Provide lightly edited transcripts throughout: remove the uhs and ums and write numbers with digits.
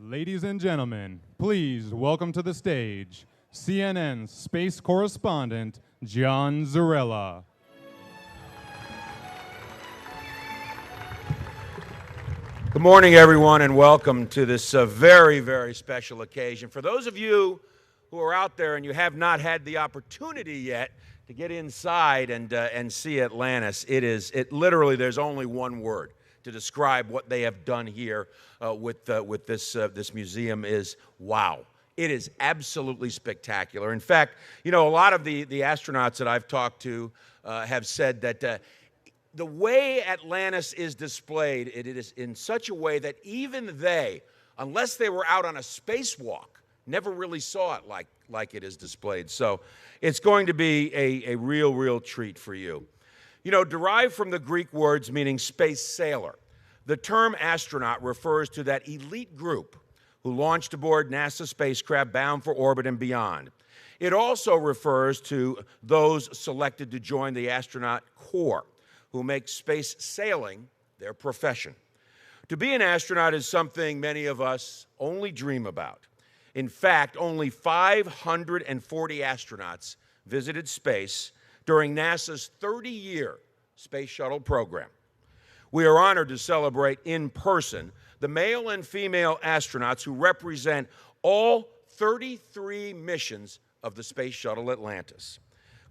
Ladies and gentlemen, please welcome to the stage CNN's space correspondent, John Zarella. Good morning, everyone, and welcome to this very, very special occasion. For those of you who are out there and you have not had the opportunity yet to get inside and see Atlantis, it literally, there's only one word to describe what they have done here with this museum is wow. It is absolutely spectacular. In fact, you know, a lot of the astronauts that I've talked to have said that the way Atlantis is displayed, it is in such a way that even they, unless they were out on a spacewalk, never really saw it like it is displayed. So it's going to be a real treat for you. You know, derived from the Greek words meaning space sailor, the term astronaut refers to that elite group who launched aboard NASA spacecraft bound for orbit and beyond. It also refers to those selected to join the astronaut corps, who make space sailing their profession. To be an astronaut is something many of us only dream about. In fact, only 540 astronauts visited space during NASA's 30-year Space Shuttle program. We are honored to celebrate in person the male and female astronauts who represent all 33 missions of the Space Shuttle Atlantis.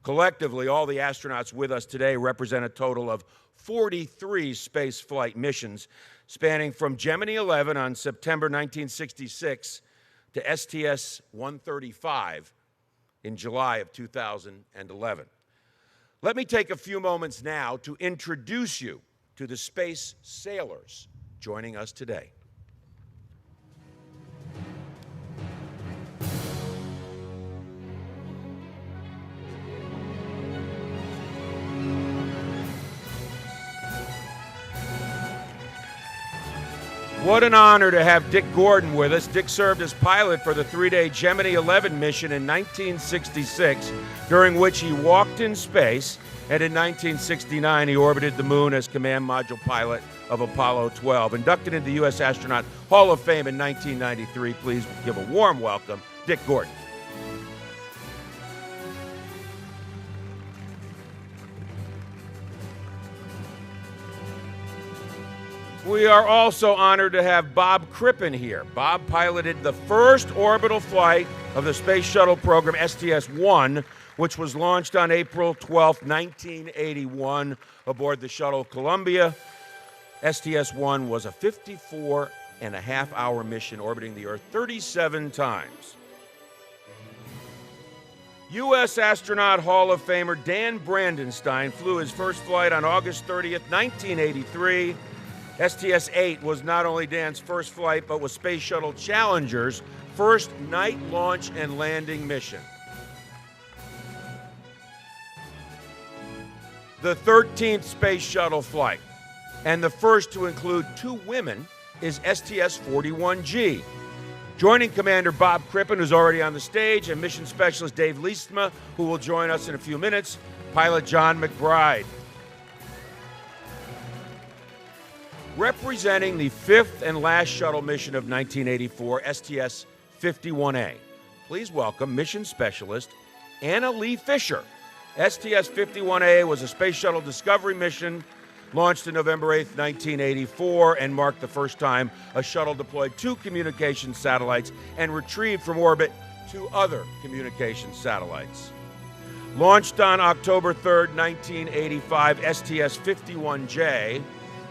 Collectively, all the astronauts with us today represent a total of 43 space flight missions spanning from Gemini 11 on September 1966 to STS-135 in July of 2011. Let me take a few moments now to introduce you to the space sailors joining us today. What an honor to have Dick Gordon with us. Dick served as pilot for the three-day Gemini 11 mission in 1966, during which he walked in space, and in 1969 he orbited the moon as command module pilot of Apollo 12. Inducted into the U.S. Astronaut Hall of Fame in 1993, please give a warm welcome, Dick Gordon. We are also honored to have Bob Crippen here. Bob piloted the first orbital flight of the Space Shuttle program, STS-1, which was launched on April 12, 1981, aboard the shuttle Columbia. STS-1 was a 54.5-hour mission orbiting the Earth 37 times. U.S. Astronaut Hall of Famer Dan Brandenstein flew his first flight on August 30th, 1983. STS-8 was not only Dan's first flight, but was Space Shuttle Challenger's first night launch and landing mission. The 13th Space Shuttle flight, and the first to include two women, is STS-41G. Joining Commander Bob Crippen, who's already on the stage, and Mission Specialist Dave Liestma, who will join us in a few minutes, pilot John McBride. Representing the fifth and last shuttle mission of 1984, STS-51A. Please welcome Mission Specialist Anna Lee Fisher. STS-51A was a Space Shuttle Discovery mission launched on November 8, 1984, and marked the first time a shuttle deployed two communication satellites and retrieved from orbit two other communication satellites. Launched on October 3, 1985, STS-51J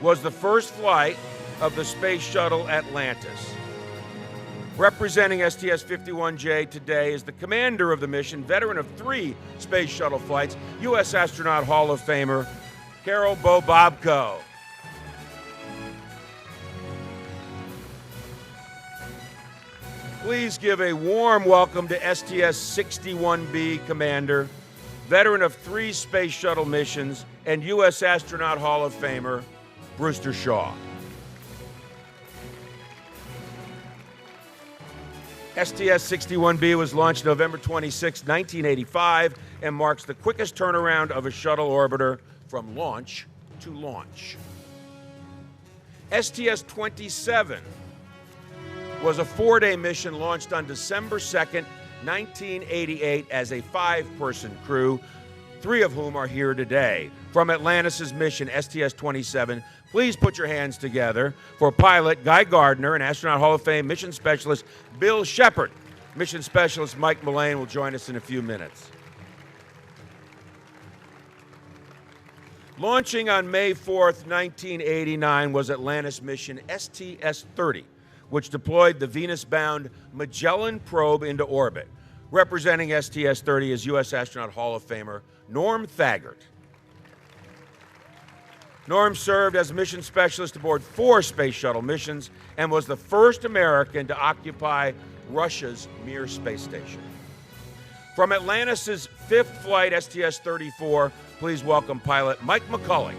was the first flight of the Space Shuttle Atlantis. Representing STS-51J today is the commander of the mission, veteran of 3 Space Shuttle flights, U.S. Astronaut Hall of Famer, Carol Bobko. Please give a warm welcome to STS-61B commander, veteran of 3 Space Shuttle missions, and U.S. Astronaut Hall of Famer, Brewster Shaw. STS-61B was launched November 26, 1985, and marks the quickest turnaround of a shuttle orbiter from launch to launch. STS-27 was a 4-day mission launched on December 2nd, 1988 as a 5-person crew, 3 of whom are here today. From Atlantis' mission, STS-27, please put your hands together for pilot Guy Gardner and Astronaut Hall of Fame mission specialist Bill Shepard. Mission specialist Mike Mullane will join us in a few minutes. Launching on May 4th, 1989 was Atlantis mission STS-30, which deployed the Venus-bound Magellan probe into orbit. Representing STS-30 is U.S. Astronaut Hall of Famer Norm Thagard. Norm served as mission specialist aboard 4 Space Shuttle missions and was the first American to occupy Russia's Mir space station. From Atlantis' 5th flight, STS-34, please welcome pilot Mike McCullough.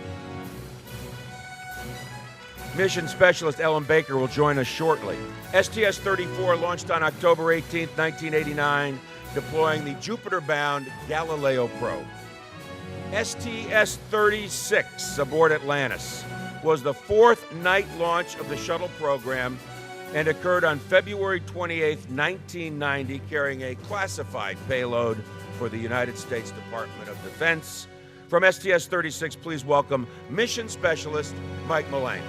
Mission specialist Ellen Baker will join us shortly. STS-34 launched on October 18, 1989, deploying the Jupiter-bound Galileo probe. STS-36 aboard Atlantis was the 4th night launch of the shuttle program and occurred on February 28, 1990, carrying a classified payload for the United States Department of Defense. From STS-36, please welcome mission specialist Mike Mullane.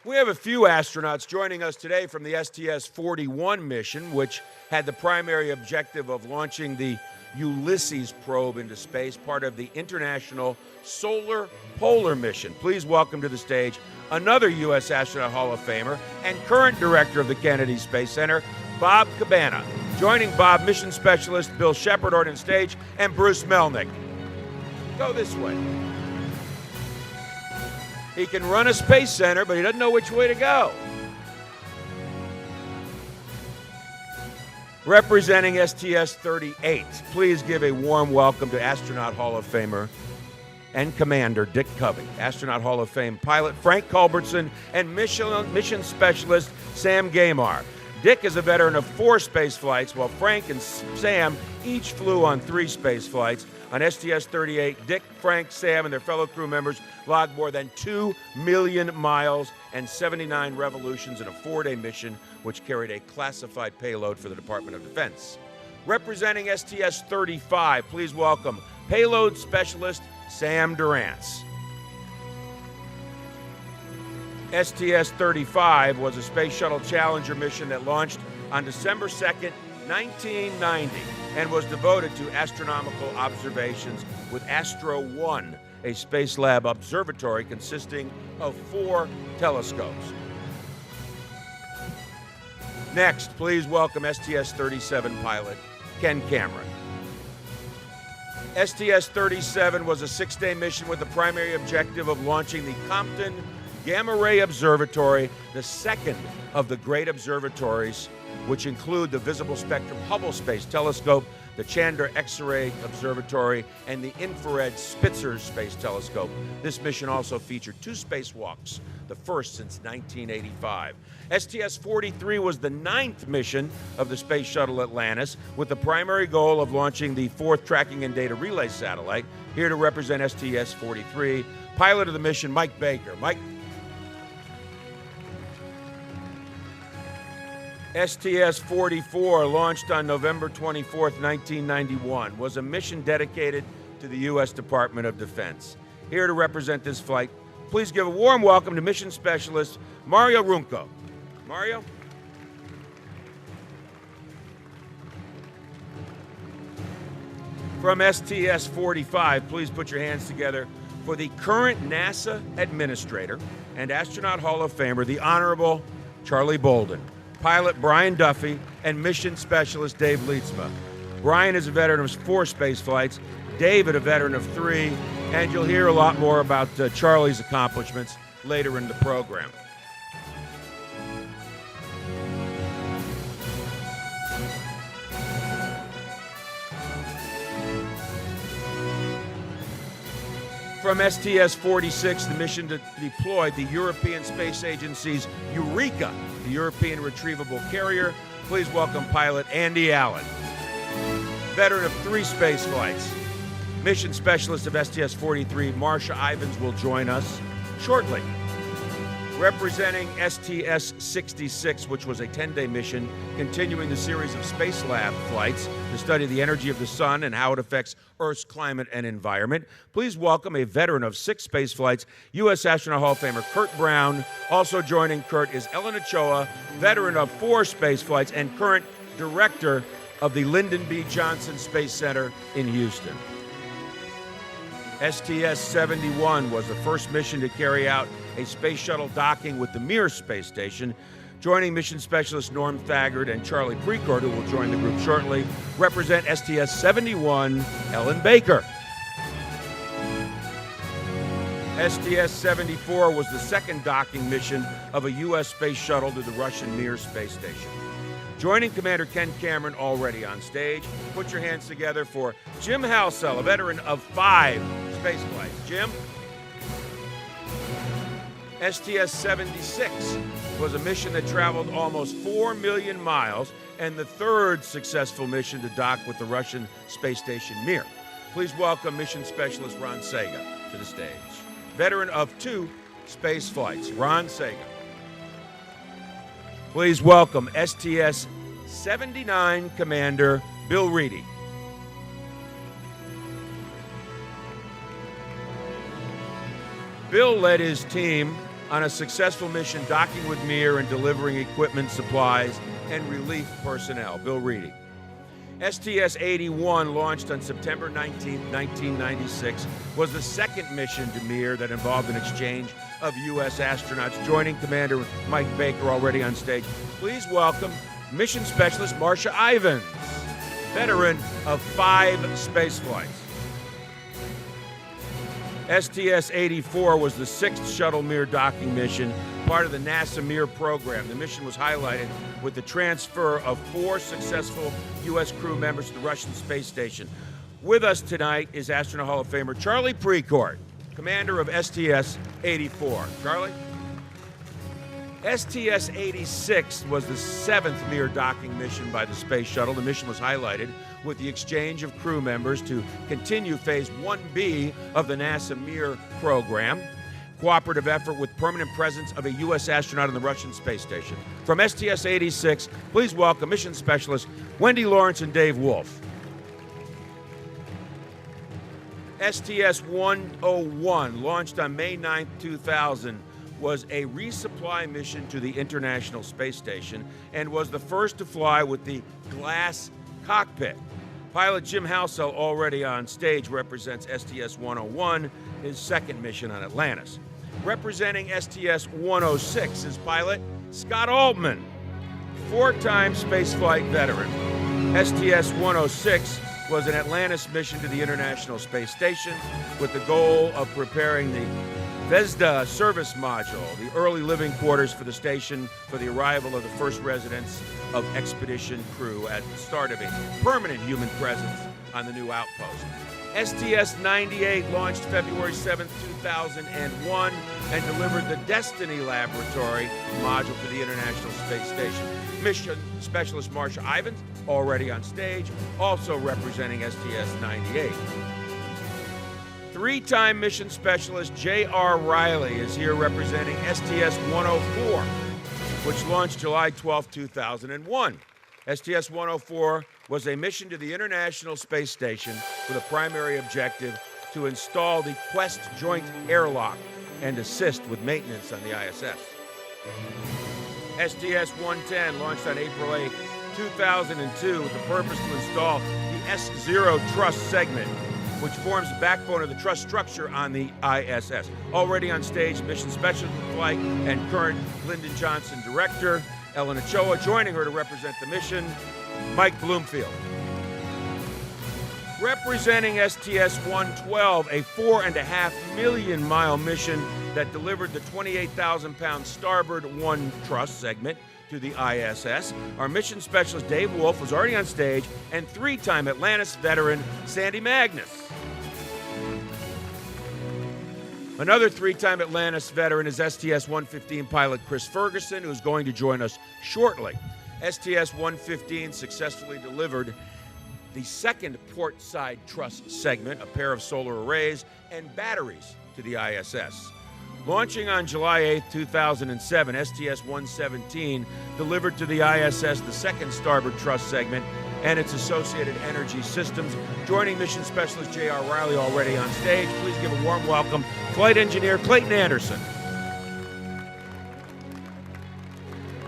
We have a few astronauts joining us today from the STS-41 mission, which had the primary objective of launching the Ulysses probe into space, part of the International Solar Polar Mission. Please welcome to the stage another U.S. Astronaut Hall of Famer and current director of the Kennedy Space Center, Bob Cabana. Joining Bob, mission specialist Bill Shepard on stage, and Bruce Melnick. Go this way. He can run a space center, but he doesn't know which way to go. Representing STS-38, please give a warm welcome to Astronaut Hall of Famer and Commander Dick Covey, Astronaut Hall of Fame pilot Frank Culbertson, and mission specialist Sam Gaymar. Dick is a veteran of 4 space flights, while Frank and Sam each flew on 3 space flights. On STS-38, Dick, Frank, Sam, and their fellow crew members logged more than 2 million miles and 79 revolutions in a 4-day mission, which carried a classified payload for the Department of Defense. Representing STS-35, please welcome payload specialist Sam Durrance. STS-35 was a Space Shuttle Challenger mission that launched on December 2nd, 1990, and was devoted to astronomical observations with Astro 1, a Space Lab observatory consisting of 4 telescopes. Next, please welcome STS-37 pilot Ken Cameron. STS-37 was a 6-day mission with the primary objective of launching the Compton Gamma Ray Observatory, the second of the great observatories, which include the Visible Spectrum Hubble Space Telescope, the Chandra X-ray Observatory, and the Infrared Spitzer Space Telescope. This mission also featured 2 spacewalks, the first since 1985. STS-43 was the 9th mission of the Space Shuttle Atlantis, with the primary goal of launching the 4th Tracking and Data Relay Satellite. Here to represent STS-43, pilot of the mission, Mike Baker. Mike. STS-44, launched on November 24, 1991, was a mission dedicated to the U.S. Department of Defense. Here to represent this flight, please give a warm welcome to mission specialist Mario Runco. Mario? From STS-45, please put your hands together for the current NASA Administrator and Astronaut Hall of Famer, the Honorable Charlie Bolden, pilot Brian Duffy, and mission specialist Dave Leitsma. Brian is a veteran of 4 space flights, David a veteran of 3, and you'll hear a lot more about Charlie's accomplishments later in the program. From STS-46, the mission deployed the European Space Agency's Eureka, the European Retrievable Carrier. Please welcome pilot Andy Allen, veteran of 3 space flights. Mission specialist of STS-43, Marcia Ivins, will join us shortly. Representing STS-66, which was a 10-day mission continuing the series of Space Lab flights to study the energy of the sun and how it affects Earth's climate and environment, please welcome a veteran of 6 space flights, U.S. Astronaut Hall of Famer Kurt Brown. Also joining Kurt is Ellen Ochoa, veteran of 4 space flights and current director of the Lyndon B. Johnson Space Center in Houston. STS-71 was the first mission to carry out a space shuttle docking with the Mir space station. Joining mission specialist Norm Thagard and Charlie Precourt, who will join the group shortly, represent STS-71 Ellen Baker. STS-74 was the second docking mission of a U.S. space shuttle to the Russian Mir space station. Joining Commander Ken Cameron already on stage, put your hands together for Jim Halsell, a veteran of 5 space flights. Jim? STS-76 was a mission that traveled almost 4 million miles and the 3rd successful mission to dock with the Russian space station Mir. Please welcome mission specialist Ron Sega to the stage. Veteran of 2 space flights, Ron Sega. Please welcome STS-79 Commander Bill Reedy. Bill led his team on a successful mission docking with Mir and delivering equipment, supplies, and relief personnel. Bill Reedy. STS-81, launched on September 19, 1996, was the second mission to Mir that involved an exchange of U.S. astronauts. Joining Commander Mike Baker already on stage, please welcome mission specialist Marcia Ivins, veteran of 5 space flights. STS-84 was the 6th shuttle Mir docking mission, part of the NASA Mir program. The mission was highlighted with the transfer of 4 successful U.S. crew members to the Russian space station. With us tonight is Astronaut Hall of Famer Charlie Precourt, commander of STS-84. Charlie? STS-86 was the 7th Mir docking mission by the Space Shuttle. The mission was highlighted with the exchange of crew members to continue Phase 1B of the NASA Mir program. Cooperative effort with permanent presence of a U.S. astronaut on the Russian space station. From STS-86, please welcome mission specialists Wendy Lawrence and Dave Wolf. STS-101, launched on May 9, 2000, was a resupply mission to the International Space Station and was the first to fly with the glass cockpit. Pilot Jim Halsell, already on stage, represents STS-101, his second mission on Atlantis. Representing STS-106 is pilot Scott Altman, 4-time spaceflight veteran. STS-106 was an Atlantis mission to the International Space Station with the goal of preparing the Zvezda service module, the early living quarters for the station for the arrival of the first residents of expedition crew at the start of a permanent human presence on the new outpost. STS-98 launched February 7, 2001 and delivered the Destiny Laboratory module to the International Space Station. Mission specialist Marcia Ivins, already on stage, also representing STS-98. 3-time mission specialist J.R. Riley is here representing STS-104, which launched July 12, 2001. STS-104 was a mission to the International Space Station with a primary objective to install the Quest Joint Airlock and assist with maintenance on the ISS. STS-110 launched on April 8, 2002 with the purpose to install the S0 truss segment, which forms the backbone of the truss structure on the ISS. Already on stage, mission specialist flight and current Lyndon Johnson director, Ellen Ochoa. Joining her to represent the mission, Mike Bloomfield. Representing STS-112, a 4.5 million mile mission that delivered the 28,000-pound starboard 1 truss segment to the ISS. Our mission specialist Dave Wolf was already on stage, and 3-time Atlantis veteran Sandy Magnus. Another 3-time Atlantis veteran is STS-115 pilot Chris Ferguson, who's going to join us shortly. STS-115 successfully delivered the 2nd port side truss segment, a pair of solar arrays, and batteries to the ISS. Launching on July 8, 2007, STS-117 delivered to the ISS the second starboard truss segment and its associated energy systems. Joining Mission Specialist J.R. Riley already on stage, please give a warm welcome, Flight Engineer Clayton Anderson.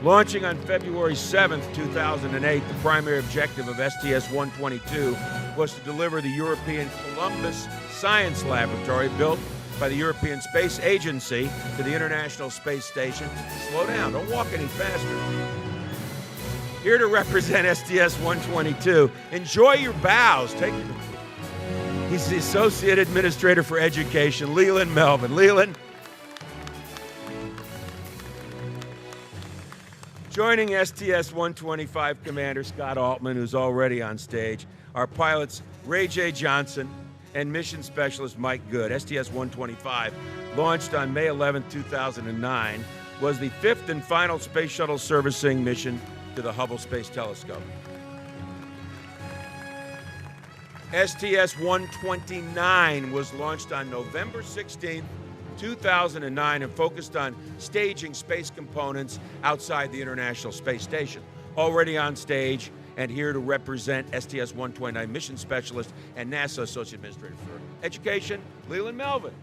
Launching on February 7, 2008, the primary objective of STS-122 was to deliver the European Columbus Science Laboratory, built by the European Space Agency, to the International Space Station. Slow down, don't walk any faster. Here to represent STS-122, enjoy your bows. He's the Associate Administrator for Education, Leland Melvin. Leland. Joining STS-125 Commander Scott Altman, who's already on stage, are pilots Ray J. Johnson and Mission Specialist Mike Good. STS-125, launched on May 11, 2009, was the fifth and final Space Shuttle servicing mission to the Hubble Space Telescope. STS-129 was launched on November 16, 2009, and focused on staging space components outside the International Space Station. Already on stage and here to represent STS-129 Mission Specialist and NASA Associate Administrator for Education, Leland Melvin.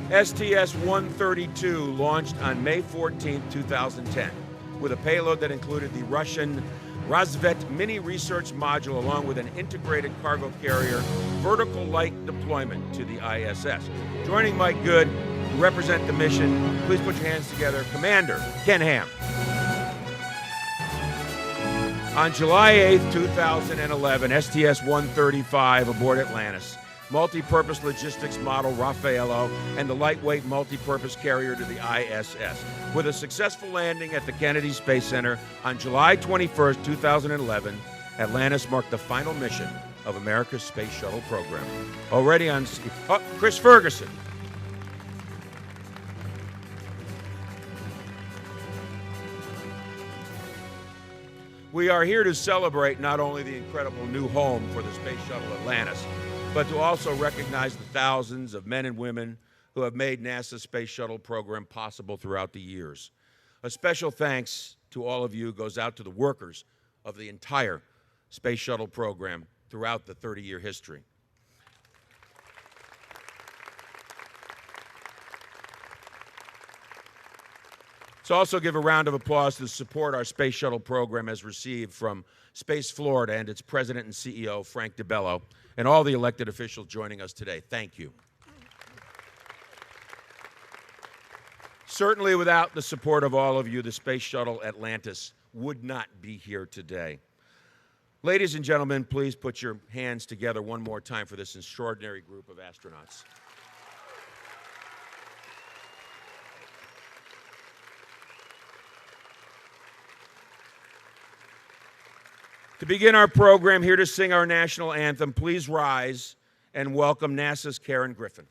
STS-132 launched on May 14, 2010, with a payload that included the Russian Razvet mini research module along with an integrated cargo carrier vertical light deployment to the ISS. Joining Mike Good to represent the mission, please put your hands together, Commander Ken Ham. On July 8, 2011, STS-135 aboard Atlantis, multi-purpose logistics model Raffaello, and the lightweight multi-purpose carrier to the ISS. With a successful landing at the Kennedy Space Center on July 21, 2011, Atlantis marked the final mission of America's Space Shuttle program. Already on Chris Ferguson. We are here to celebrate not only the incredible new home for the Space Shuttle Atlantis, but to also recognize the thousands of men and women who have made NASA's Space Shuttle program possible throughout the years. A special thanks to all of you goes out to the workers of the entire Space Shuttle program throughout the 30-year history. Let's also give a round of applause to the support our Space Shuttle program has received from Space Florida and its president and CEO, Frank DiBello, and all the elected officials joining us today. Thank you. Certainly without the support of all of you, the Space Shuttle Atlantis would not be here today. Ladies and gentlemen, please put your hands together one more time for this extraordinary group of astronauts. To begin our program, here to sing our national anthem, please rise and welcome NASA's Karen Griffin.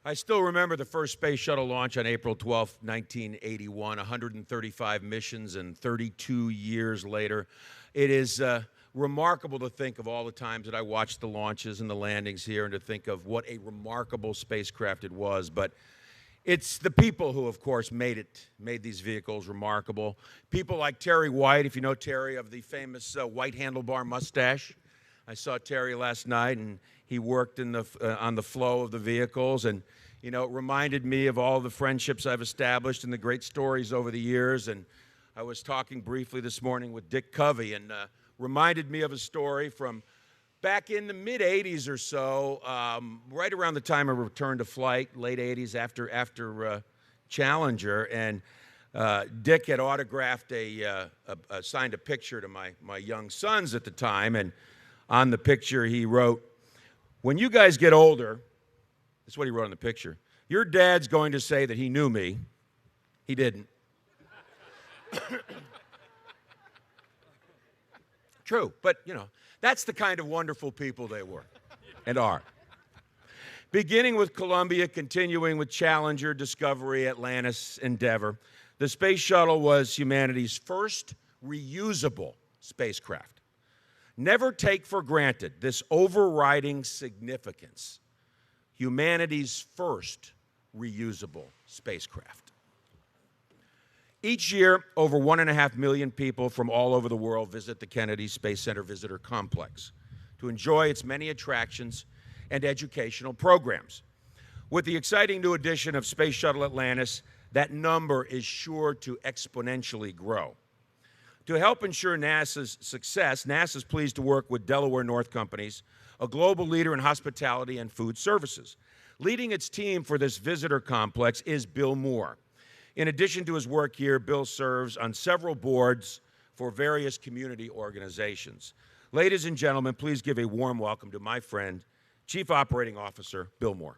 I still remember the first Space Shuttle launch on April 12, 1981, 135 missions, and 32 years later. It is remarkable to think of all the times that I watched the launches and the landings here and to think of what a remarkable spacecraft it was. But it's the people who, of course, made these vehicles remarkable. People like Terry White, if you know Terry, of the famous white handlebar mustache. I saw Terry last night, and he worked on the flow of the vehicles, and it reminded me of all the friendships I've established and the great stories over the years. And I was talking briefly this morning with Dick Covey, and reminded me of a story from back in the mid-'80s or so, right around the time of return to flight, late '80s after Challenger, and Dick had autographed signed a picture to my young sons at the time, and on the picture he wrote, "When you guys get older," that's what he wrote on the picture, "your dad's going to say that he knew me. He didn't." True, but that's the kind of wonderful people they were and are. Beginning with Columbia, continuing with Challenger, Discovery, Atlantis, Endeavour, the Space Shuttle was humanity's first reusable spacecraft. Never take for granted this overriding significance: humanity's first reusable spacecraft. Each year, over 1.5 million people from all over the world visit the Kennedy Space Center Visitor Complex to enjoy its many attractions and educational programs. With the exciting new addition of Space Shuttle Atlantis, that number is sure to exponentially grow. To help ensure NASA's success, NASA is pleased to work with Delaware North Companies, a global leader in hospitality and food services. Leading its team for this visitor complex is Bill Moore. In addition to his work here, Bill serves on several boards for various community organizations. Ladies and gentlemen, please give a warm welcome to my friend, Chief Operating Officer Bill Moore.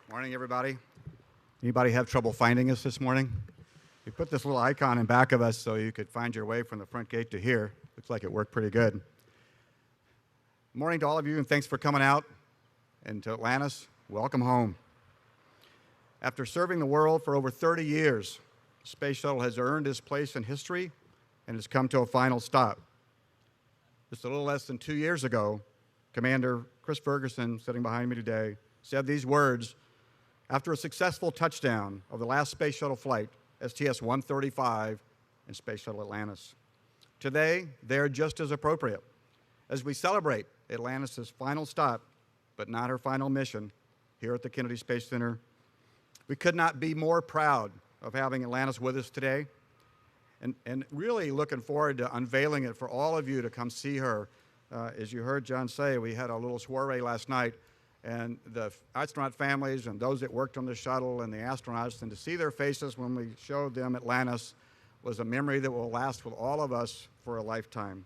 Morning, everybody. Anybody have trouble finding us this morning? We put this little icon in back of us so you could find your way from the front gate to here. Looks like it worked pretty good. Morning to all of you, and thanks for coming out. And to Atlantis, welcome home. After serving the world for over 30 years, the Space Shuttle has earned its place in history and has come to a final stop. Just a little less than 2 years ago, Commander Chris Ferguson, sitting behind me today, said these words after a successful touchdown of the last Space Shuttle flight, STS-135 and Space Shuttle Atlantis. Today, they're just as appropriate. As we celebrate Atlantis' final stop, but not her final mission, here at the Kennedy Space Center, we could not be more proud of having Atlantis with us today, and really looking forward to unveiling it for all of you to come see her. As you heard John say, we had a little soiree last night, and the astronaut families and those that worked on the shuttle and the astronauts, and to see their faces when we showed them Atlantis was a memory that will last with all of us for a lifetime.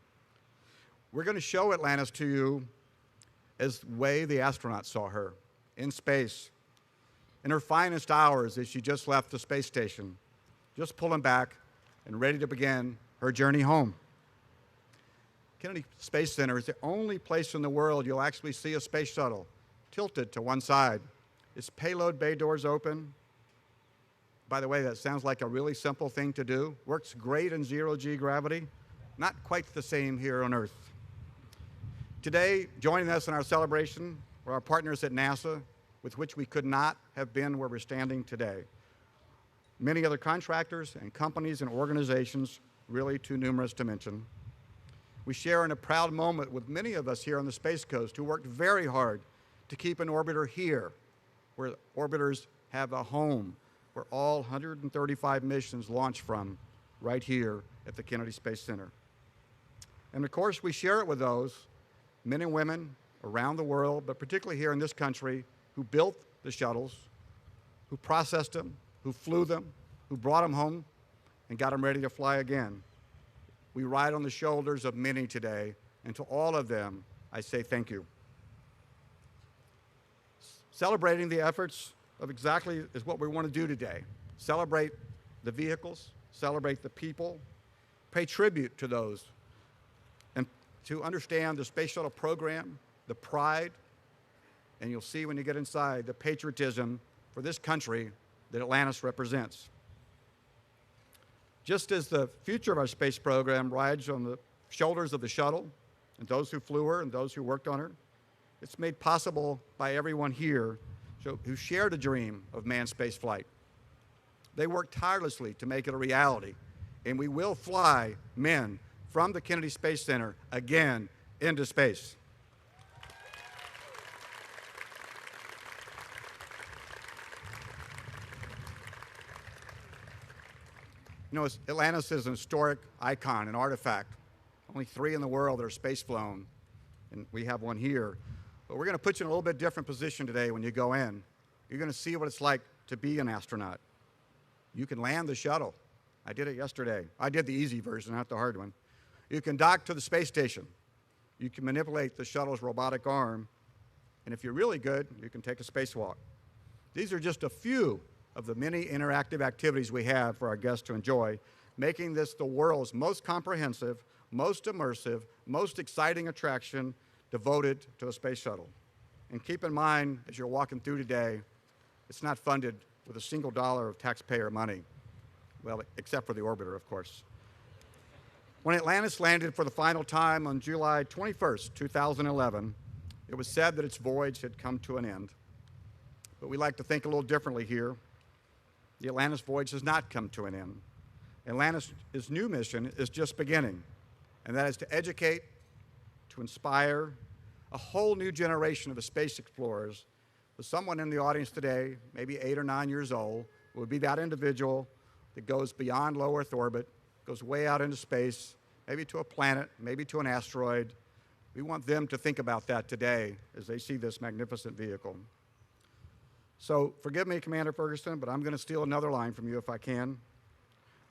We're going to show Atlantis to you as the way the astronauts saw her, in space, in her finest hours as she just left the space station, just pulling back and ready to begin her journey home. Kennedy Space Center is the only place in the world you'll actually see a space shuttle tilted to one side. Its payload bay doors open. By the way, that sounds like a really simple thing to do. Works great in zero-G gravity. Not quite the same here on Earth. Today, joining us in our celebration are our partners at NASA, with which we could not have been where we're standing today. Many other contractors and companies and organizations, really too numerous to mention. We share in a proud moment with many of us here on the Space Coast who worked very hard to keep an orbiter here, where orbiters have a home, where all 135 missions launch from, right here at the Kennedy Space Center. And of course, we share it with those men and women around the world, but particularly here in this country, who built the shuttles, who processed them, who flew them, who brought them home and got them ready to fly again. We ride on the shoulders of many today, and to all of them, I say thank you. Celebrating the efforts of exactly is what we want to do today. Celebrate the vehicles, celebrate the people, pay tribute to those, and to understand the Space Shuttle program, the pride, and you'll see when you get inside the patriotism for this country that Atlantis represents. Just as the future of our space program rides on the shoulders of the shuttle and those who flew her and those who worked on her, it's made possible by everyone here who shared a dream of manned space flight. They worked tirelessly to make it a reality, and we will fly men from the Kennedy Space Center again into space. You know, Atlantis is an historic icon, an artifact. Only 3 in the world that are space flown, and we have one here. But we're going to put you in a little bit different position today when you go in. You're going to see what it's like to be an astronaut. You can land the shuttle. I did it yesterday. I did the easy version, not the hard one. You can dock to the space station. You can manipulate the shuttle's robotic arm. And if you're really good, you can take a spacewalk. These are just a few of the many interactive activities we have for our guests to enjoy, making this the world's most comprehensive, most immersive, most exciting attraction devoted to the space shuttle. And keep in mind, as you're walking through today, it's not funded with a single dollar of taxpayer money. Well, except for the orbiter, of course. When Atlantis landed for the final time on July 21st, 2011, it was said that its voyage had come to an end. But we like to think a little differently here. The Atlantis voyage has not come to an end. Atlantis' new mission is just beginning, and that is to educate, to inspire a whole new generation of space explorers. With someone in the audience today, maybe 8 or 9 years old, would be that individual that goes beyond low Earth orbit, goes way out into space, maybe to a planet, maybe to an asteroid. We want them to think about that today as they see this magnificent vehicle. So forgive me, Commander Ferguson, but I'm going to steal another line from you if I can.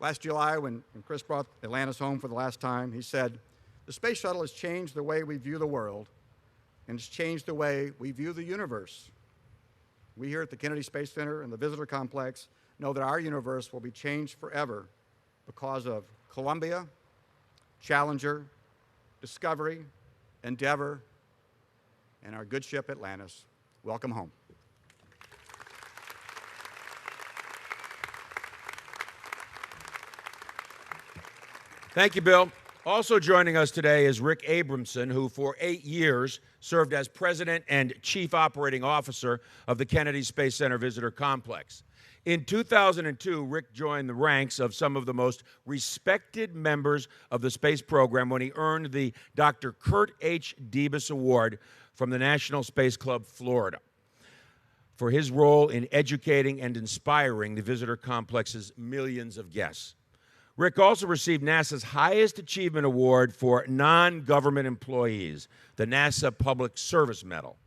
Last July, when Chris brought Atlantis home for the last time, he said, "The space shuttle has changed the way we view the world, and it's changed the way we view the universe." We here at the Kennedy Space Center and the Visitor Complex know that our universe will be changed forever because of Columbia, Challenger, Discovery, Endeavour, and our good ship Atlantis. Welcome home. Thank you, Bill. Also joining us today is Rick Abramson, who for 8 years served as President and Chief Operating Officer of the Kennedy Space Center Visitor Complex. In 2002, Rick joined the ranks of some of the most respected members of the space program when he earned the Dr. Kurt H. Debus Award from the National Space Club, Florida, for his role in educating and inspiring the Visitor Complex's millions of guests. Rick also received NASA's highest achievement award for non-government employees, the NASA Public Service Medal.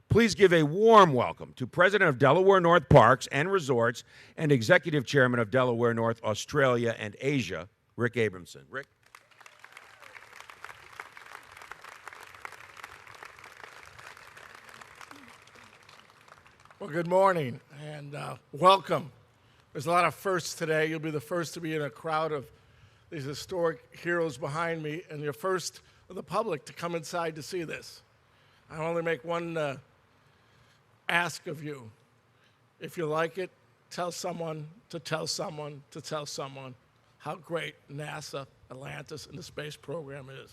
Please give a warm welcome to President of Delaware North Parks and Resorts and Executive Chairman of Delaware North Australia and Asia, Rick Abramson. Rick? Well, good morning and welcome. There's a lot of firsts today. You'll be the first to be in a crowd of these historic heroes behind me, and you're first of the public to come inside to see this. I only make one ask of you. If you like it, tell someone to tell someone to tell someone how great NASA, Atlantis, and the space program is.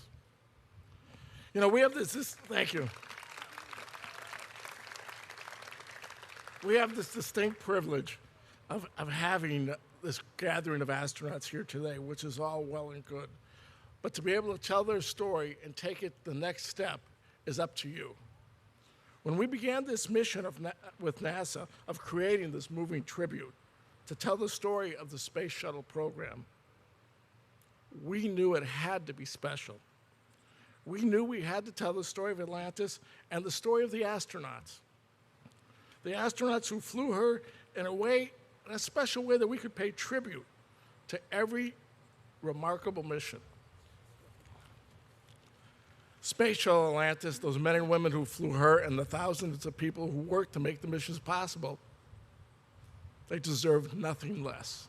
You know, we have this thank you. We have this distinct privilege of having this gathering of astronauts here today, which is all well and good. But to be able to tell their story and take it the next step is up to you. When we began this mission with NASA of creating this moving tribute to tell the story of the Space Shuttle program, we knew it had to be special. We knew we had to tell the story of Atlantis and the story of the astronauts. The astronauts who flew her in a special way that we could pay tribute to every remarkable mission. Space Shuttle Atlantis, those men and women who flew her and the thousands of people who worked to make the missions possible, they deserve nothing less.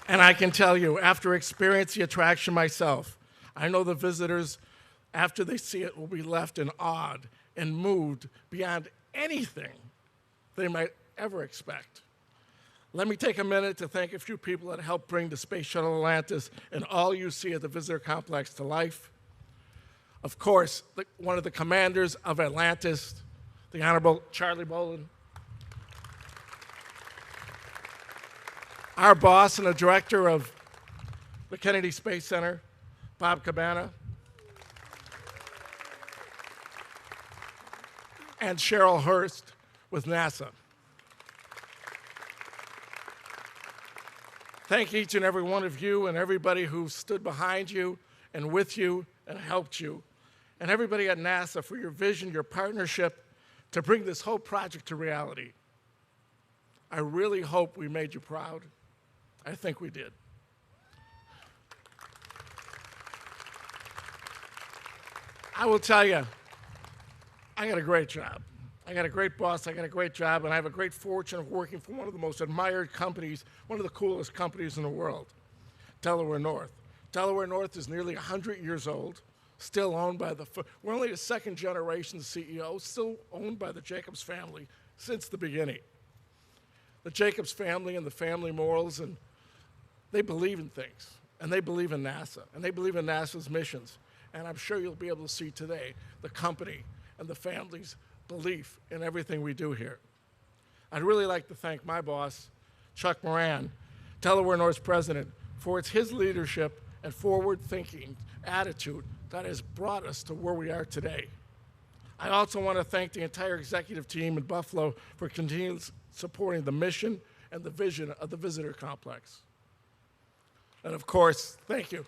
And I can tell you, after experiencing the attraction myself, I know the visitors, after they see it, will be left in awe and moved beyond anything they might ever expect. Let me take a minute to thank a few people that helped bring the Space Shuttle Atlantis and all you see at the visitor complex to life. Of course, one of the commanders of Atlantis, the Honorable Charlie Bolin. Our boss and the director of the Kennedy Space Center, Bob Cabana. And Cheryl Hurst with NASA. Thank each and every one of you and everybody who stood behind you and with you and helped you. And everybody at NASA for your vision, your partnership to bring this whole project to reality. I really hope we made you proud. I think we did. I will tell you, I got a great job. I got a great boss, I got a great job, and I have a great fortune of working for one of the most admired companies, one of the coolest companies in the world, Delaware North. Delaware North is nearly 100 years old, still owned by we're only a second generation CEO, still owned by the Jacobs family since the beginning. The Jacobs family and the family morals, and they believe in things, and they believe in NASA, and they believe in NASA's missions. And I'm sure you'll be able to see today the company and the family's belief in everything we do here. I'd really like to thank my boss, Chuck Moran, Delaware North's president, for it's his leadership and forward-thinking attitude that has brought us to where we are today. I also want to thank the entire executive team in Buffalo for continuing supporting the mission and the vision of the visitor complex. And of course, thank you.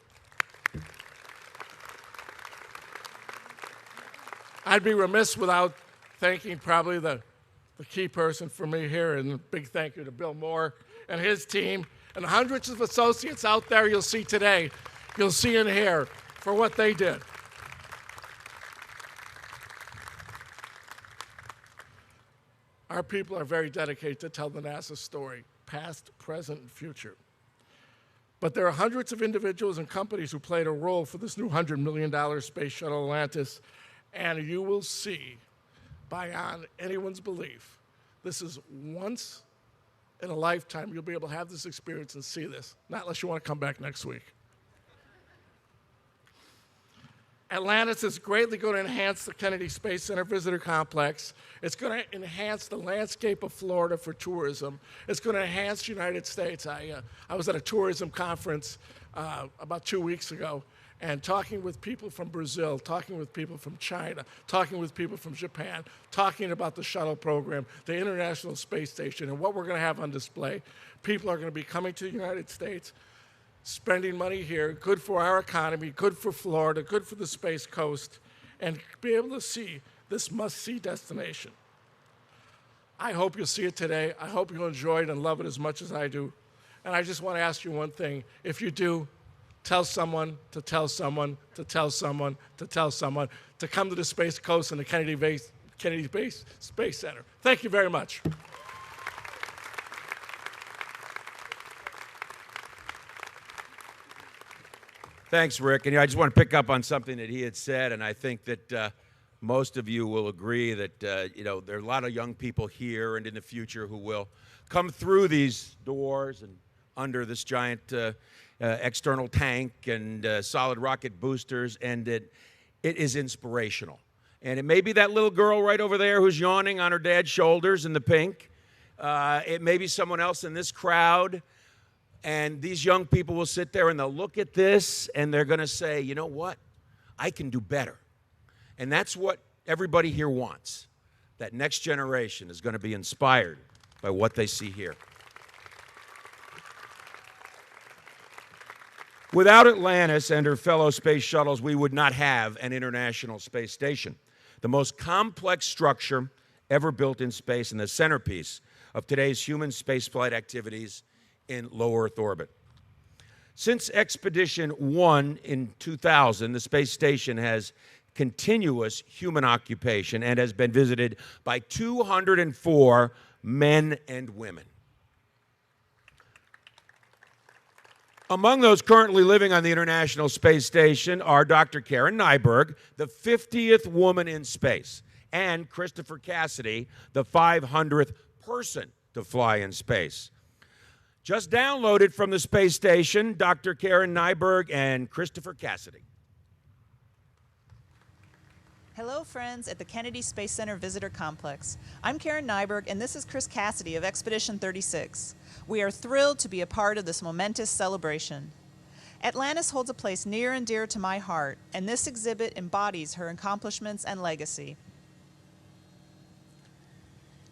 I'd be remiss without thanking probably the key person for me here, and a big thank you to Bill Moore and his team, and hundreds of associates out there you'll see today, you'll see in here for what they did. Our people are very dedicated to tell the NASA story, past, present, and future. But there are hundreds of individuals and companies who played a role for this new $100 million Space Shuttle Atlantis, and you will see, beyond anyone's belief, this is once in a lifetime you'll be able to have this experience and see this, not unless you want to come back next week. Atlantis is greatly going to enhance the Kennedy Space Center Visitor Complex. It's going to enhance the landscape of Florida for tourism. It's going to enhance the United States. I was at a tourism conference about 2 weeks ago, and talking with people from Brazil, talking with people from China, talking with people from Japan, talking about the shuttle program, the International Space Station, and what we're going to have on display. People are going to be coming to the United States, spending money here, good for our economy, good for Florida, good for the Space Coast, and be able to see this must-see destination. I hope you'll see it today. I hope you'll enjoy it and love it as much as I do. And I just want to ask you one thing. If you do, tell someone to tell someone to tell someone to tell someone to come to the Space Coast and the Kennedy Space Center. Thank you very much. Thanks, Rick. And I just want to pick up on something that he had said, and I think that most of you will agree that there are a lot of young people here and in the future who will come through these doors and under this giant external tank and solid rocket boosters, and it is inspirational. And it may be that little girl right over there who's yawning on her dad's shoulders in the pink. It may be someone else in this crowd. And these young people will sit there and they'll look at this and they're going to say, you know what? I can do better. And that's what everybody here wants. That next generation is going to be inspired by what they see here. Without Atlantis and her fellow space shuttles, we would not have an International Space Station, the most complex structure ever built in space and the centerpiece of today's human spaceflight activities in low Earth orbit. Since Expedition 1 in 2000, the space station has continuous human occupation and has been visited by 204 men and women. Among those currently living on the International Space Station are Dr. Karen Nyberg, the 50th woman in space, and Christopher Cassidy, the 500th person to fly in space. Just downloaded from the space station, Dr. Karen Nyberg and Christopher Cassidy. Hello, friends at the Kennedy Space Center Visitor Complex. I'm Karen Nyberg, and this is Chris Cassidy of Expedition 36. We are thrilled to be a part of this momentous celebration. Atlantis holds a place near and dear to my heart, and this exhibit embodies her accomplishments and legacy.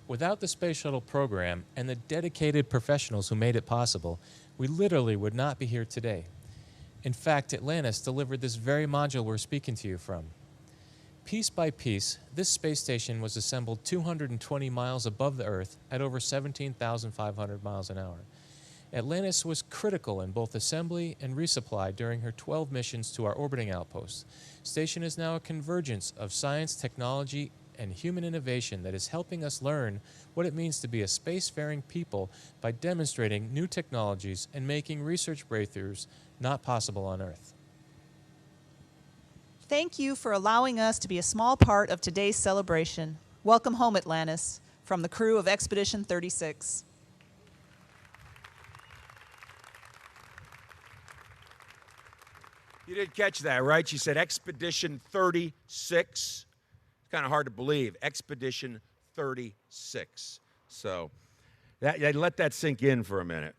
Without the Space Shuttle program and the dedicated professionals who made it possible, we literally would not be here today. In fact, Atlantis delivered this very module we're speaking to you from. Piece by piece, this space station was assembled 220 miles above the Earth at over 17,500 miles an hour. Atlantis was critical in both assembly and resupply during her 12 missions to our orbiting outposts. Station is now a convergence of science, technology, and human innovation that is helping us learn what it means to be a spacefaring people by demonstrating new technologies and making research breakthroughs not possible on Earth. Thank you for allowing us to be a small part of today's celebration. Welcome home, Atlantis, from the crew of Expedition 36. You did catch that, right? She said Expedition 36. It's kind of hard to believe. Expedition 36. So let that sink in for a minute.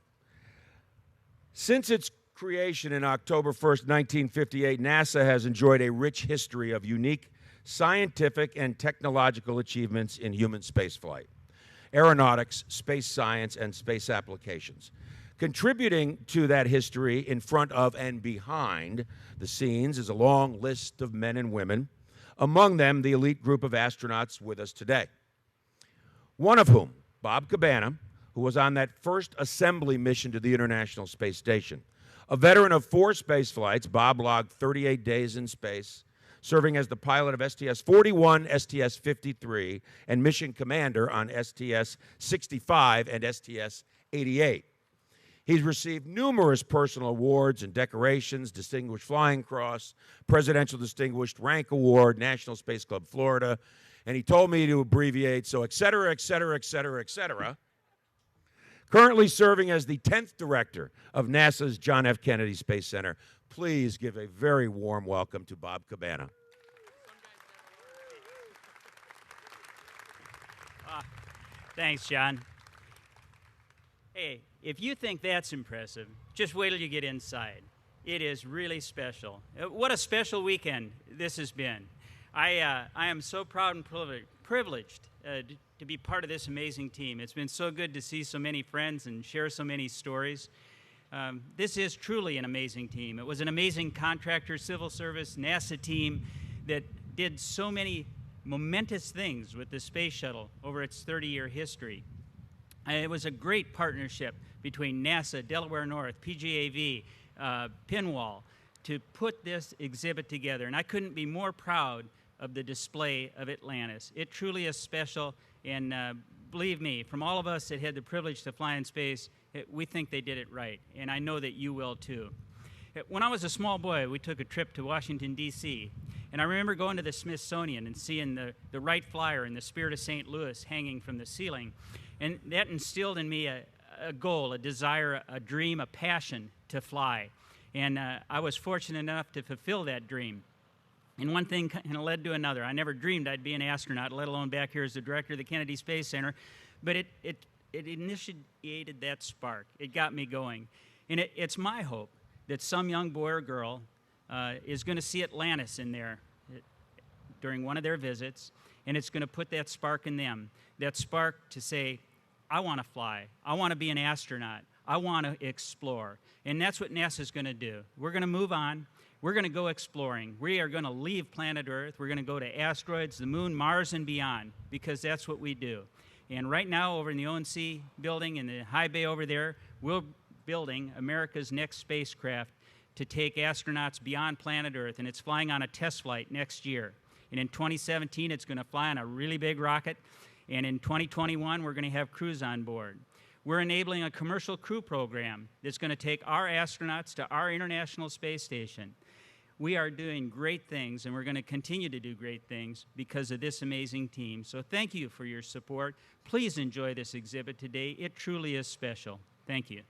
Since its creation in October 1st, 1958, NASA has enjoyed a rich history of unique scientific and technological achievements in human spaceflight, aeronautics, space science, and space applications. Contributing to that history in front of and behind the scenes is a long list of men and women, among them the elite group of astronauts with us today. One of whom, Bob Cabana, who was on that first assembly mission to the International Space Station. A veteran of 4 space flights, Bob logged 38 days in space, serving as the pilot of STS-41, STS-53, and mission commander on STS-65 and STS-88. He's received numerous personal awards and decorations: Distinguished Flying Cross, Presidential Distinguished Rank Award, National Space Club Florida, and he told me to abbreviate, so et cetera, et cetera, et cetera, et cetera. Currently serving as the 10th director of NASA's John F. Kennedy Space Center. Please give a very warm welcome to Bob Cabana. Thanks, John. Hey, if you think that's impressive, just wait till you get inside. It is really special. What a special weekend this has been. I am so proud and privileged to be part of this amazing team. It's been so good to see so many friends and share so many stories. This is truly an amazing team. It was an amazing contractor, civil service, NASA team that did so many momentous things with the space shuttle over its 30-year history. It was a great partnership between NASA, Delaware North, PGAV, Pinwall, to put this exhibit together. And I couldn't be more proud of the display of Atlantis. It truly is special, and believe me, from all of us that had the privilege to fly in space, we think they did it right, and I know that you will too. When I was a small boy, we took a trip to Washington, D.C., and I remember going to the Smithsonian and seeing the Wright Flyer and the Spirit of St. Louis hanging from the ceiling, and that instilled in me a goal, a desire, a dream, a passion to fly, and I was fortunate enough to fulfill that dream. And one thing kind of led to another. I never dreamed I'd be an astronaut, let alone back here as the director of the Kennedy Space Center. But it initiated that spark. It got me going. And it's my hope that some young boy or girl is going to see Atlantis in there during one of their visits, and it's going to put that spark in them, that spark to say, I want to fly. I want to be an astronaut. I want to explore. And that's what NASA's going to do. We're going to move on. We're going to go exploring. We are going to leave planet Earth. We're going to go to asteroids, the moon, Mars, and beyond, because that's what we do. And right now, over in the ONC building in the high bay over there, we're building America's next spacecraft to take astronauts beyond planet Earth, and it's flying on a test flight next year. And in 2017, it's going to fly on a really big rocket, and in 2021, we're going to have crews on board. We're enabling a commercial crew program that's going to take our astronauts to our International Space Station. We are doing great things, and we're going to continue to do great things because of this amazing team. So thank you for your support. Please enjoy this exhibit today. It truly is special. Thank you.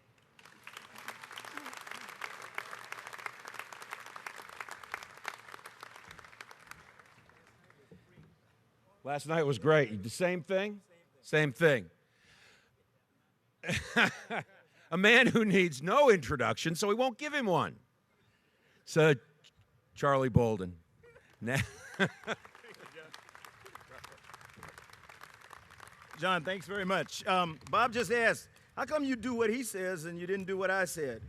Last night was great. The same thing? Same thing. A man who needs no introduction, so we won't give him one. So, Charlie Bolden. John, thanks very much. Bob just asked, how come you do what he says and you didn't do what I said?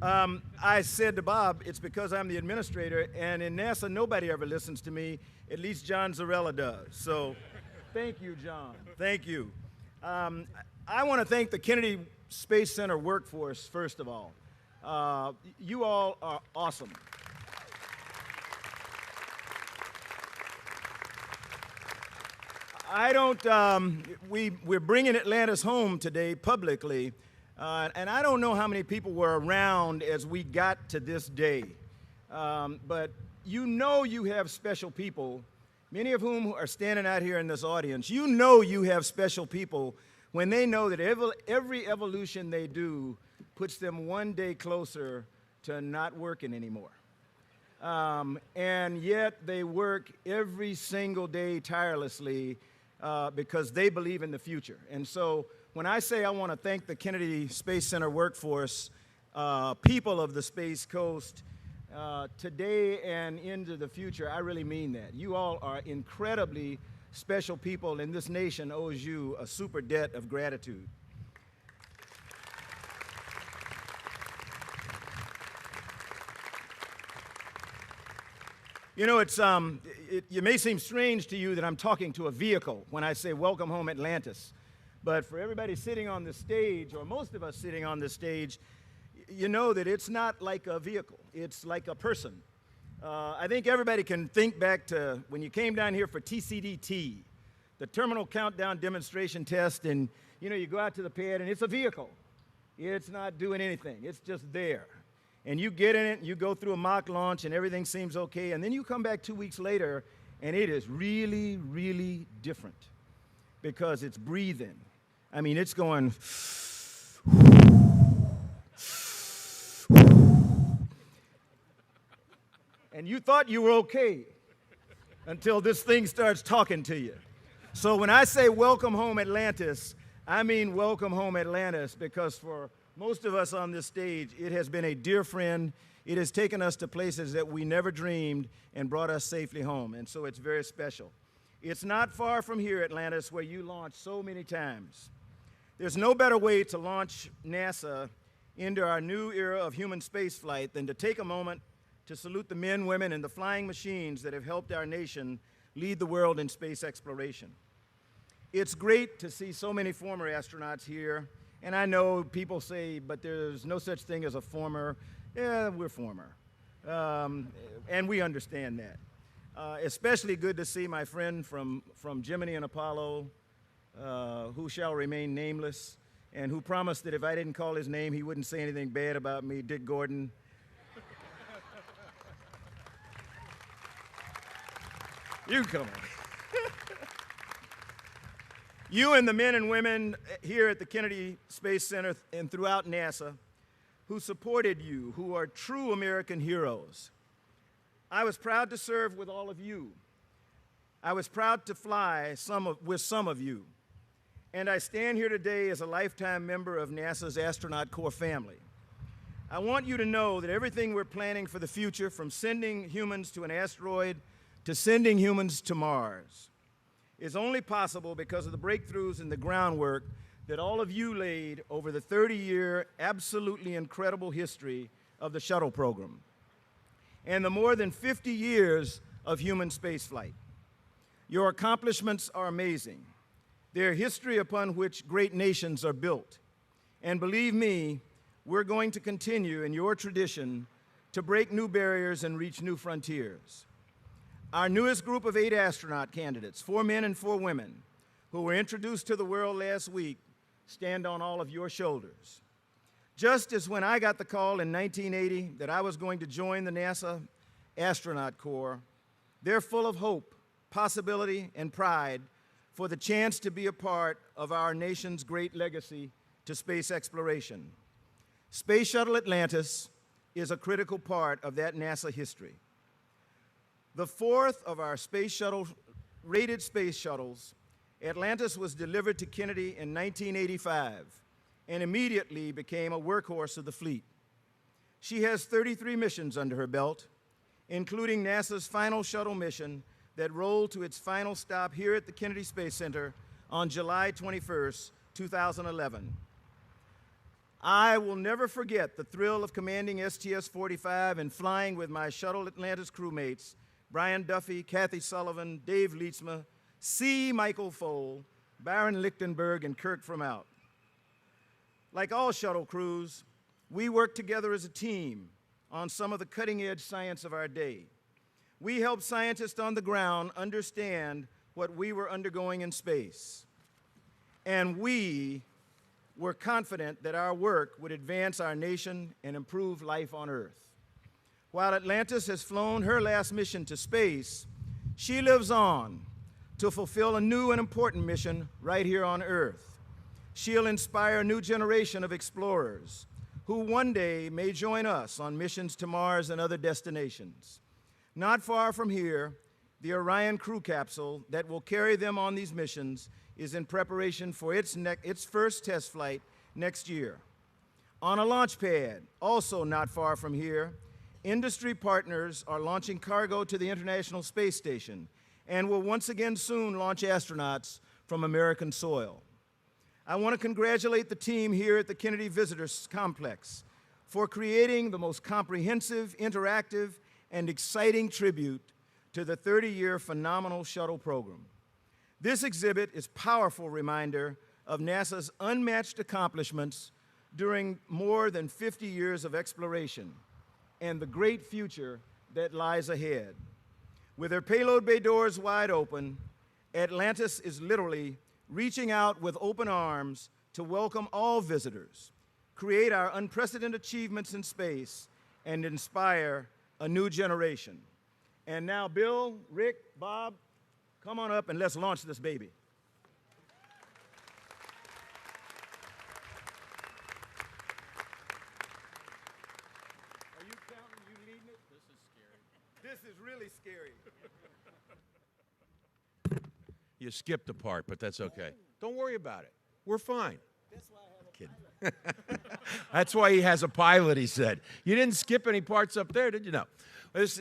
I said to Bob, it's because I'm the administrator, and in NASA, nobody ever listens to me. At least John Zarella does. So thank you, John. Thank you. I want to thank the Kennedy Space Center workforce, first of all. You all are awesome. We're bringing Atlantis home today publicly, and I don't know how many people were around as we got to this day, but you know you have special people, many of whom are standing out here in this audience. You know you have special people when they know that every evolution they do puts them one day closer to not working anymore. And yet they work every single day tirelessly because they believe in the future. And so when I say I want to thank the Kennedy Space Center workforce, people of the Space Coast, today and into the future, I really mean that. You all are incredibly special people, and this nation owes you a super debt of gratitude. You know, it may seem strange to you that I'm talking to a vehicle when I say welcome home Atlantis, but for everybody sitting on the stage, or most of us sitting on the stage, you know that it's not like a vehicle, it's like a person. I think everybody can think back to when you came down here for TCDT, the Terminal Countdown Demonstration Test, and you know, you go out to the pad and it's a vehicle. It's not doing anything, it's just there. And you get in it, and you go through a mock launch, and everything seems okay, and then you come back 2 weeks later, and it is really, really different because it's breathing. I mean, it's going, and you thought you were okay until this thing starts talking to you. So when I say welcome home Atlantis, I mean welcome home Atlantis, because for most of us on this stage, it has been a dear friend. It has taken us to places that we never dreamed and brought us safely home, and so it's very special. It's not far from here, Atlantis, where you launched so many times. There's no better way to launch NASA into our new era of human spaceflight than to take a moment to salute the men, women, and the flying machines that have helped our nation lead the world in space exploration. It's great to see so many former astronauts here. And I know people say, but there's no such thing as a former. Yeah, we're former. And we understand that. Especially good to see my friend from Gemini and Apollo, who shall remain nameless, and who promised that if I didn't call his name, he wouldn't say anything bad about me, Dick Gordon. You come on. You and the men and women here at the Kennedy Space Center and throughout NASA who supported you, who are true American heroes. I was proud to serve with all of you. I was proud to fly with some of you. And I stand here today as a lifetime member of NASA's Astronaut Corps family. I want you to know that everything we're planning for the future, from sending humans to an asteroid to sending humans to Mars, is only possible because of the breakthroughs and the groundwork that all of you laid over the 30-year, absolutely incredible history of the shuttle program and the more than 50 years of human spaceflight. Your accomplishments are amazing. They're history upon which great nations are built. And believe me, we're going to continue in your tradition to break new barriers and reach new frontiers. Our newest group of 8 astronaut candidates, 4 men and 4 women, who were introduced to the world last week, stand on all of your shoulders. Just as when I got the call in 1980 that I was going to join the NASA Astronaut Corps, they're full of hope, possibility, and pride for the chance to be a part of our nation's great legacy to space exploration. Space Shuttle Atlantis is a critical part of that NASA history. The fourth of our space shuttle, rated space shuttles, Atlantis was delivered to Kennedy in 1985 and immediately became a workhorse of the fleet. She has 33 missions under her belt, including NASA's final shuttle mission that rolled to its final stop here at the Kennedy Space Center on July 21st, 2011. I will never forget the thrill of commanding STS-45 and flying with my Shuttle Atlantis crewmates, Brian Duffy, Kathy Sullivan, Dave Leetsma, C. Michael Foale, Baron Lichtenberg, and Kirk Frumout. Like all shuttle crews, we work together as a team on some of the cutting-edge science of our day. We help scientists on the ground understand what we were undergoing in space. And we were confident that our work would advance our nation and improve life on Earth. While Atlantis has flown her last mission to space, she lives on to fulfill a new and important mission right here on Earth. She'll inspire a new generation of explorers who one day may join us on missions to Mars and other destinations. Not far from here, the Orion crew capsule that will carry them on these missions is in preparation for its first test flight next year. On a launch pad, also not far from here, industry partners are launching cargo to the International Space Station and will once again soon launch astronauts from American soil. I want to congratulate the team here at the Kennedy Visitors Complex for creating the most comprehensive, interactive, and exciting tribute to the 30-year phenomenal shuttle program. This exhibit is a powerful reminder of NASA's unmatched accomplishments during more than 50 years of exploration and the great future that lies ahead. With her payload bay doors wide open, Atlantis is literally reaching out with open arms to welcome all visitors, create our unprecedented achievements in space, and inspire a new generation. And now, Bill, Rick, Bob, come on up and let's launch this baby. Are you counting? You leading it? This is scary. This is really scary. You skipped a part, but that's okay. Don't worry about it. We're fine. That's why I have a pilot. That's why he has a pilot, he said. You didn't skip any parts up there, did you? No. This,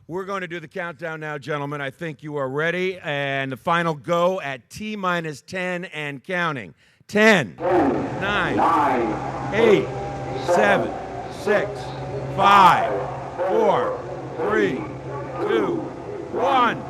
we're going to do the countdown now, gentlemen. I think you are ready. And the final go at T-minus 10 and counting. 10, 9, 8, 7, 6, 5, 4, 3, 2, 1.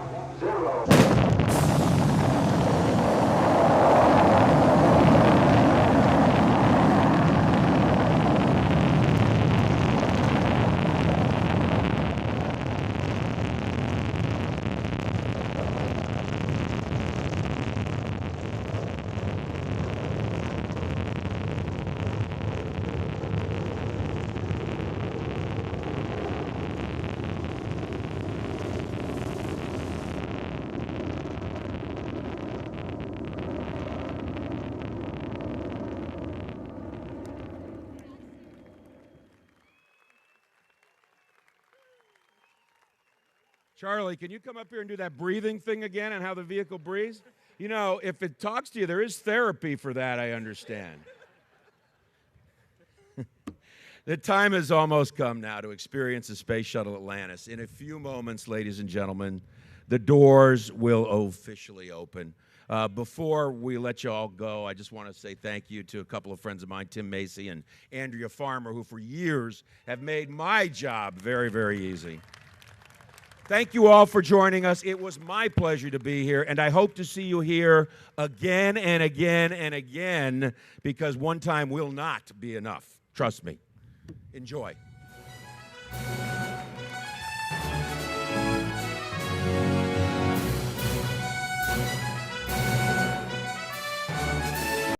Charlie, can you come up here and do that breathing thing again and how the vehicle breathes? You know, if it talks to you, there is therapy for that, I understand. The time has almost come now to experience the Space Shuttle Atlantis. In a few moments, ladies and gentlemen, the doors will officially open. Before we let you all go, I just want to say thank you to a couple of friends of mine, Tim Macy and Andrea Farmer, who for years have made my job very, very easy. Thank you all for joining us. It was my pleasure to be here, and I hope to see you here again and again and again, because one time will not be enough. Trust me. Enjoy.